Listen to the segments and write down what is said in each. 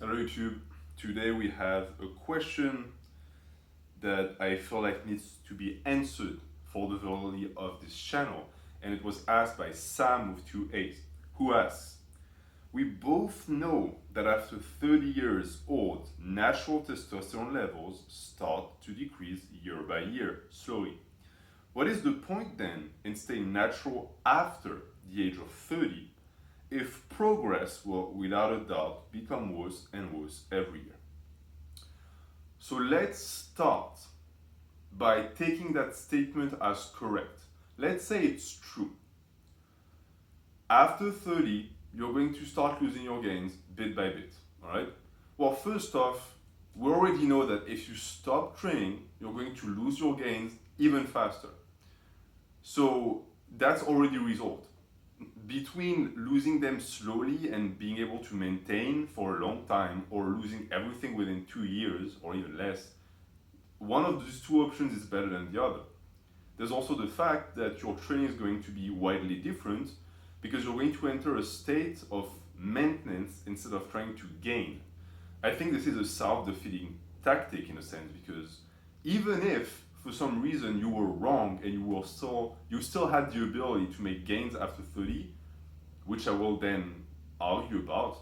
Hello YouTube. Today we have a question that I feel like needs to be answered for the validity of this channel, and it was asked by Sam with 2 A's, who asks, we both know that after 30 years old, natural testosterone levels start to decrease year by year, slowly. What is the point then in staying natural after the age of 30 if progress will without a doubt become worse and worse every year? So let's start by taking that statement as correct. Let's say it's true. After 30, you're going to start losing your gains bit by bit. All right? Well, first off, we already know that if you stop training, you're going to lose your gains even faster. So that's already resolved. Between losing them slowly and being able to maintain for a long time, or losing everything within 2 years or even less, one of these two options is better than the other. There's also the fact that your training is going to be widely different because you're going to enter a state of maintenance instead of trying to gain. I think this is a self-defeating tactic in a sense, because even if for some reason you were wrong and you still had the ability to make gains after 30, which I will then argue about,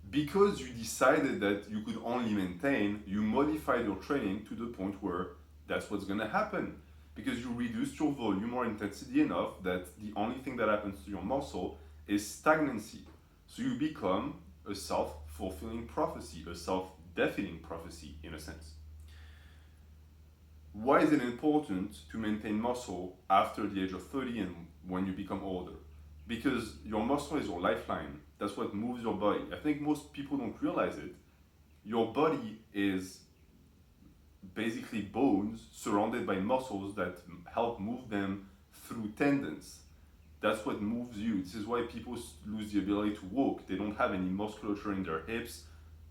because you decided that you could only maintain, you modified your training to the point where that's what's going to happen. Because you reduced your volume or intensity enough that the only thing that happens to your muscle is stagnancy. So you become a self-fulfilling prophecy, a self-defeating prophecy in a sense. Why is it important to maintain muscle after the age of 30 and when you become older? Because your muscle is your lifeline. That's what moves your body. I think most people don't realize it. Your body is basically bones surrounded by muscles that help move them through tendons. That's what moves you. This is why people lose the ability to walk. They don't have any musculature in their hips.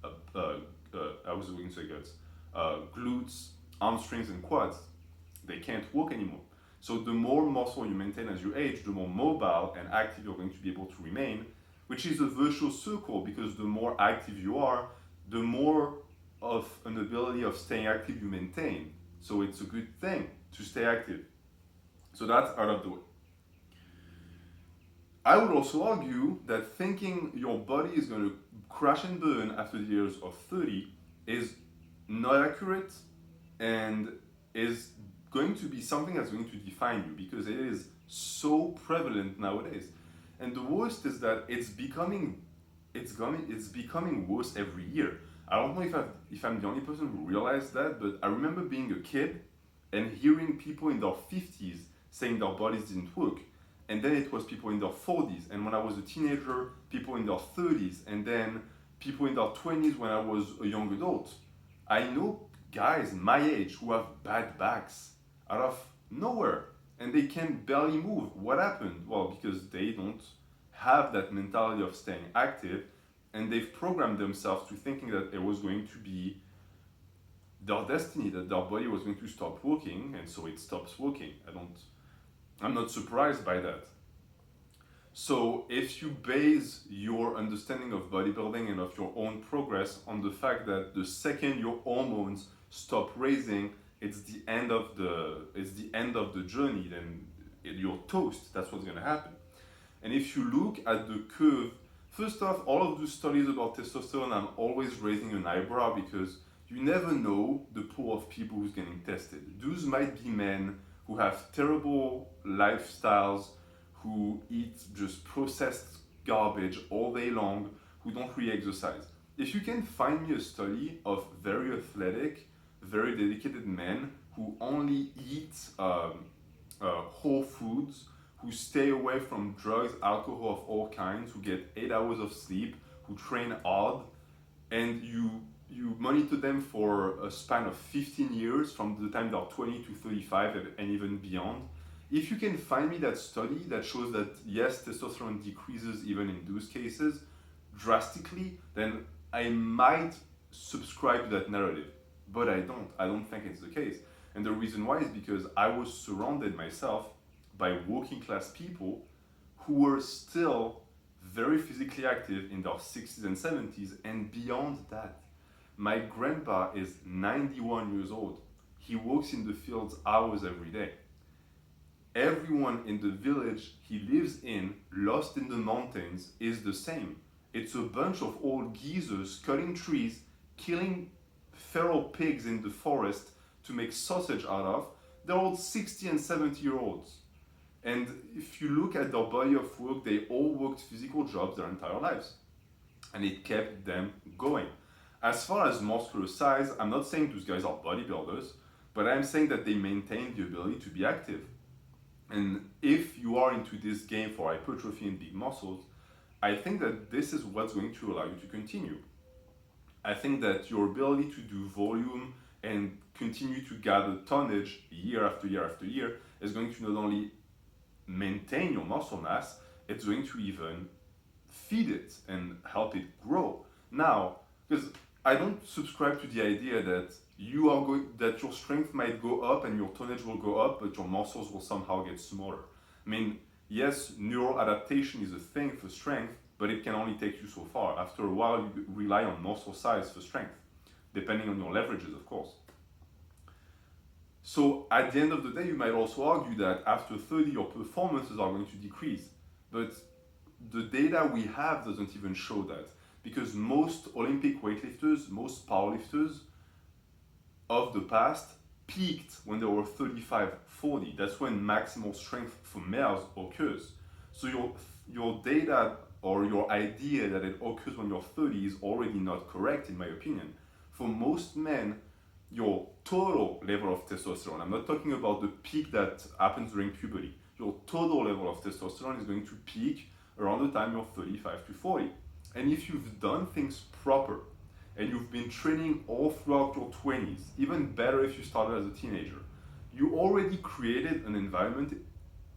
I was going to say guts, glutes, hamstrings, and quads. They can't walk anymore. So the more muscle you maintain as you age, the more mobile and active you're going to be able to remain, which is a virtuous circle, because the more active you are, the more of an ability of staying active you maintain. So it's a good thing to stay active. So that's out of the way. I would also argue that thinking your body is going to crash and burn after the years of 30 is not accurate and is going to be something that's going to define you, because it is so prevalent nowadays. And the worst is that it's becoming worse every year. I don't know if I'm the only person who realized that, but I remember being a kid and hearing people in their 50s saying their bodies didn't work. And then it was people in their 40s. And when I was a teenager, people in their 30s. And then people in their 20s when I was a young adult. I know guys my age who have bad backs out of nowhere and they can barely move. What happened? Well, because they don't have that mentality of staying active, and they've programmed themselves to thinking that it was going to be their destiny, that their body was going to stop working, and so it stops working. I'm not surprised by that. So if you base your understanding of bodybuilding and of your own progress on the fact that the second your hormones stop raising, it's the end of the journey, then you're toast. That's what's going to happen. And if you look at the curve, first off, all of those studies about testosterone, I'm always raising an eyebrow, because you never know the pool of people who's getting tested. Those might be men who have terrible lifestyles, who eat just processed garbage all day long, who don't really exercise. If you can find me a study of very athletic, very dedicated men who only eat whole foods, who stay away from drugs, alcohol of all kinds, who get 8 hours of sleep, who train hard, and you monitor them for a span of 15 years from the time they're 20 to 35 and even beyond. If you can find me that study that shows that yes, testosterone decreases even in those cases drastically, then I might subscribe to that narrative. But I don't. I don't think it's the case. And the reason why is because I was surrounded myself by working class people who were still very physically active in their 60s and 70s, and beyond that. My grandpa is 91 years old. He works in the fields hours every day. Everyone in the village he lives in, lost in the mountains, is the same. It's a bunch of old geezers cutting trees, killing feral pigs in the forest to make sausage out of. They're all 60 and 70-year-olds. And if you look at their body of work, they all worked physical jobs their entire lives. And it kept them going. As far as muscular size, I'm not saying those guys are bodybuilders, but I'm saying that they maintain the ability to be active. And if you are into this game for hypertrophy and big muscles, I think that this is what's going to allow you to continue. I think that your ability to do volume and continue to gather tonnage year after year after year is going to not only maintain your muscle mass, it's going to even feed it and help it grow. Now, because I don't subscribe to the idea that that your strength might go up and your tonnage will go up, but your muscles will somehow get smaller. I mean, yes, neural adaptation is a thing for strength, but it can only take you so far. After a while, you rely on muscle size for strength, depending on your leverages, of course. So at the end of the day, you might also argue that after 30, your performances are going to decrease. But the data we have doesn't even show that, because most Olympic weightlifters, most powerlifters of the past peaked when they were 35, 40. That's when maximal strength for males occurs. So your data or your idea that it occurs when you're 30 is already not correct, in my opinion. For most men, your total level of testosterone, I'm not talking about the peak that happens during puberty, your total level of testosterone is going to peak around the time you're 35 to 40. And if you've done things proper, and you've been training all throughout your 20s, even better if you started as a teenager, you already created an environment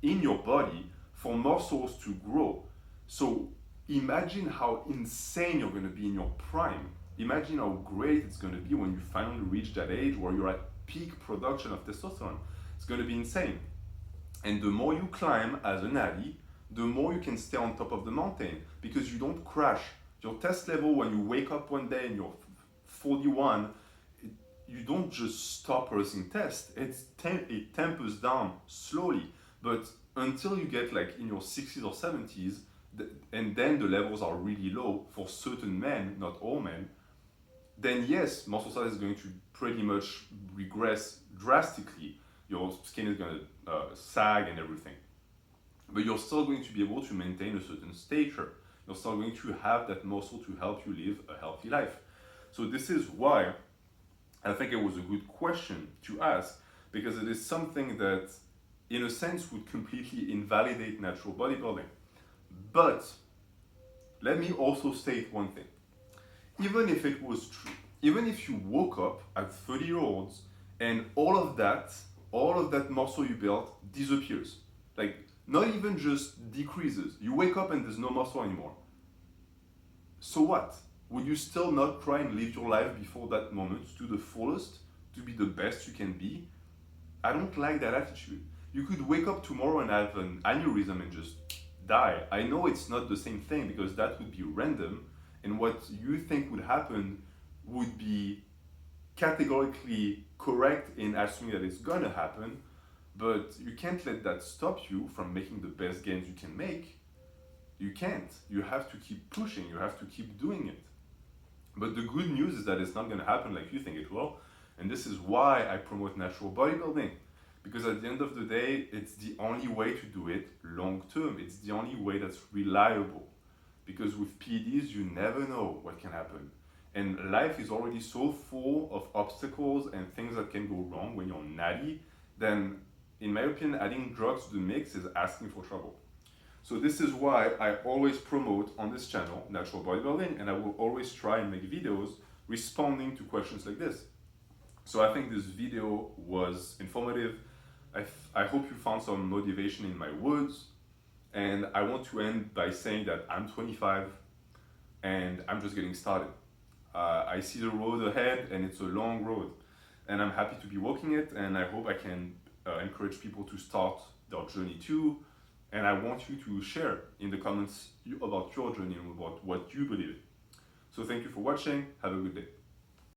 in your body for muscles to grow. So imagine how insane you're going to be in your prime. Imagine how great it's going to be when you finally reach that age where you're at peak production of testosterone. It's going to be insane. And the more you climb as a Natty, the more you can stay on top of the mountain, because you don't crash. Your test level, when you wake up one day and you're 41, you don't just stop pressing test. It tempers down slowly. But until you get like in your 60s or 70s, and then the levels are really low for certain men, not all men, then yes, muscle size is going to pretty much regress drastically. Your skin is going to sag and everything. But you're still going to be able to maintain a certain stature. You're still going to have that muscle to help you live a healthy life. So this is why I think it was a good question to ask, because it is something that, in a sense, would completely invalidate natural bodybuilding. But let me also state one thing. Even if it was true, even if you woke up at 30-year-olds and all of that muscle you built disappears, like not even just decreases, you wake up and there's no muscle anymore. So what? Would you still not try and live your life before that moment to the fullest, to be the best you can be? I don't like that attitude. You could wake up tomorrow and have an aneurysm and just die. I know it's not the same thing, because that would be random, and what you think would happen would be categorically correct in assuming that it's gonna happen, but you can't let that stop you from making the best gains you can make. You can't. You have to keep pushing, you have to keep doing it. But the good news is that it's not gonna happen like you think it will, and this is why I promote natural bodybuilding. Because at the end of the day, it's the only way to do it long term. It's the only way that's reliable. Because with PEDs, you never know what can happen. And life is already so full of obstacles and things that can go wrong when you're natty, then in my opinion, adding drugs to the mix is asking for trouble. So this is why I always promote on this channel natural bodybuilding, and I will always try and make videos responding to questions like this. So I think this video was informative. I hope you found some motivation in my words. And I want to end by saying that I'm 25 and I'm just getting started. I see the road ahead, and it's a long road. And I'm happy to be walking it, and I hope I can encourage people to start their journey too, And I want you to share in the comments about your journey and about what you believe in. So thank you for watching. Have a good day.